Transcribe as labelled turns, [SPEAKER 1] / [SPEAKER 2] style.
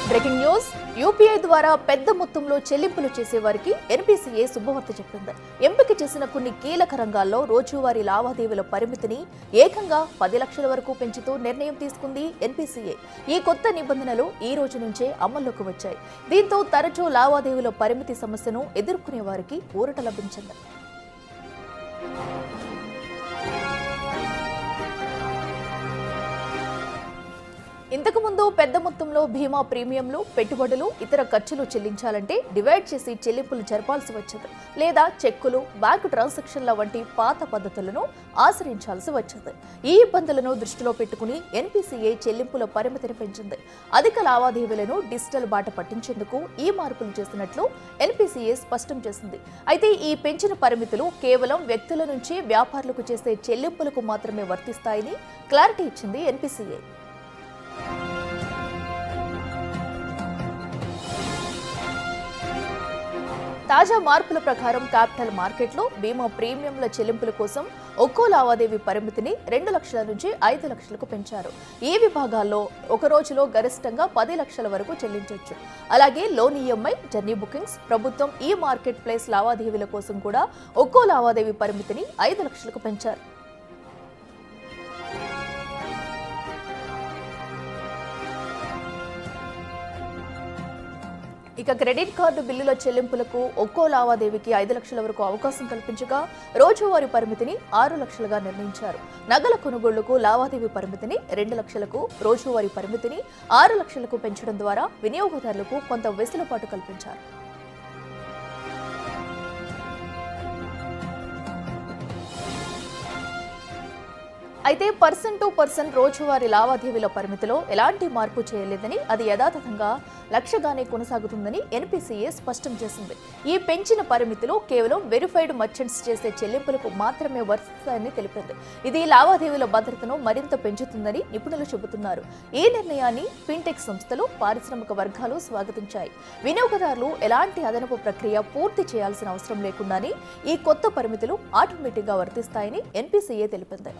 [SPEAKER 1] Breaking news UPI ద్వారా పెద్ద మొత్తంలో చెల్లింపులు చేసే వారికి ఎన్పీసీఏ శుభవార్త చెప్పింది. ఎంపిక చేసిన కొన్ని కీలక రంగాల్లో రోజువారీ లావాదేవీల పరిమితిని ఏకంగా 10 లక్షల వరకు పెంచుతూ నిర్ణయం తీసుకుంది ఎన్పీసీఏ. ఈ కొత్త నిబంధనలు ఈ రోజు నుంచే అమల్లోకి వచ్చాయి. దీంతో తరచూ లావాదేవీల పరిమితి సమస్యను ఎదుర్కొనే వారికి ఊరట లభించింది. ఇంతకు ముందు పెద్ద మొత్తంలో బీమా ప్రీమియంలు, పెట్టుబడులు, ఇతర ఖర్చులు చెల్లించాలంటే డివైడ్ చేసి చెల్లింపులు జరపాల్సి వచ్చేది, లేదా చెక్కులు, బ్యాంకు ట్రాన్సాక్షన్ల వంటి పాత పద్ధతులను ఆశ్రయించాల్సి వచ్చేది. ఈ ఇబ్బందులను దృష్టిలో పెట్టుకుని ఎన్పీసీఏ చెల్లింపుల పరిమితిని పెంచింది. అధిక లావాదేవీలను డిజిటల్ బాట పట్టించేందుకు ఈ మార్పులు చేసినట్లు ఎన్పీసీఏ స్పష్టం చేసింది. అయితే ఈ పెంచిన పరిమితులు కేవలం వ్యక్తుల నుంచి వ్యాపారులకు చేసే చెల్లింపులకు మాత్రమే వర్తిస్తాయని క్లారిటీ ఇచ్చింది ఎన్పీసీఏ. తాజా మార్పుల ప్రకారం క్యాపిటల్ మార్కెట్లో బీమా ప్రీమియంల చెల్లింపుల కోసం ఒక్కో లావాదేవీ పరిమితిని 2 లక్షల నుంచి 5 లక్షలకు పెంచారు. ఈ విభాగాల్లో ఒక రోజులో గరిష్టంగా 10 లక్షల వరకు చెల్లించవచ్చు. అలాగే లోన్ ఈఎంఐ, జర్నీ బుకింగ్స్, ప్రభుత్వం ఈ మార్కెట్ ప్లేస్ లావాదేవీల కోసం కూడా ఒక్కో లావాదేవీ పరిమితిని 5 లక్షలకు పెంచారు. ఇక క్రెడిట్ కార్డు బిల్లుల చెల్లింపులకు ఒక్కో లావాదేవీకి 5 లక్షల వరకు అవకాశం కల్పించగా రోజువారీ పరిమితిని 6 లక్షలుగా నిర్ణయించారు. నగల కొనుగోళ్లకు లావాదేవీ పరిమితిని 2 లక్షలకు, రోజువారీ పరిమితిని 6 లక్షలకు పెంచడం ద్వారా వినియోగదారులకు కొంత వెసులుబాటు కల్పించారు. అయితే పర్సన్ టు పర్సన్ రోజువారీ లావాదేవీల పరిమితిలో ఎలాంటి మార్పు చేయలేదని, అది యథాతథంగా లక్ష్యంగానే కొనసాగుతుందని ఎన్పీసీఏ స్పష్టం చేసింది. ఈ పెంచిన పరిమితులు కేవలం వెరిఫైడ్ మర్చెంట్స్ చేసే చెల్లింపులకు మాత్రమే వర్తిస్తాయని తెలిపింది. ఇది లావాదేవీల భద్రతను మరింత పెంచుతుందని నిపుణులు చెబుతున్నారు. ఈ నిర్ణయాన్ని ఫిన్టెక్ సంస్థలు, పారిశ్రామిక వర్గాలు స్వాగతించాయి. వినియోగదారులు ఎలాంటి అదనపు ప్రక్రియ పూర్తి చేయాల్సిన అవసరం లేకుండానే ఈ కొత్త పరిమితులు ఆటోమేటిక్గా వర్తిస్తాయని ఎన్పీసీఏ తెలిపింది.